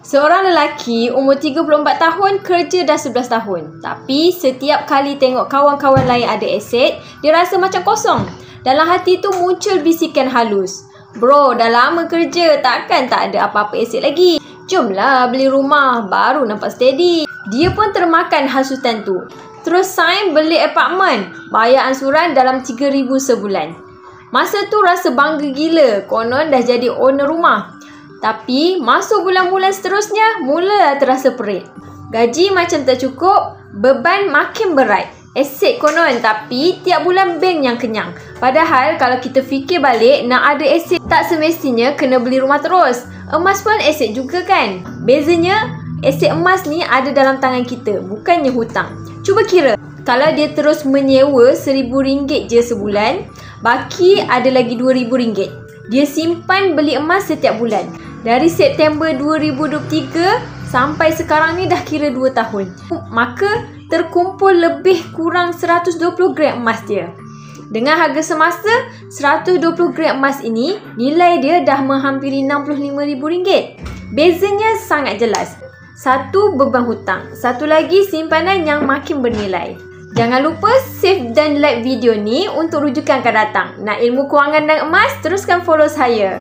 Seorang lelaki umur 34 tahun kerja dah 11 tahun. Tapi setiap kali tengok kawan-kawan lain ada aset, dia rasa macam kosong. Dalam hati tu muncul bisikan halus. Bro, dah lama kerja, takkan tak ada apa-apa aset lagi. Jomlah beli rumah, baru nampak steady. Dia pun termakan hasutan tu. Terus sign beli apartmen, bayar ansuran dalam 3,000 sebulan. Masa tu rasa bangga gila, konon dah jadi owner rumah. Tapi masuk bulan-bulan seterusnya, mula terasa perit. Gaji macam tak cukup, beban makin berat. Aset konon, tapi tiap bulan bank yang kenyang. Padahal kalau kita fikir balik, nak ada aset tak semestinya kena beli rumah terus. Emas pun aset juga kan? Bezanya, aset emas ni ada dalam tangan kita, bukannya hutang. Cuba kira, kalau dia terus menyewa RM1,000 je sebulan, baki ada lagi RM2,000. Dia simpan beli emas setiap bulan. Dari September 2023 sampai sekarang ni dah kira 2 tahun. Maka terkumpul lebih kurang 120 gram emas dia. Dengan harga semasa, 120 gram emas ini nilai dia dah menghampiri RM65,000. Bezanya sangat jelas. Satu beban hutang, satu lagi simpanan yang makin bernilai. Jangan lupa save dan like video ni untuk rujukan akan datang. Nak ilmu kewangan dan emas, teruskan follow saya.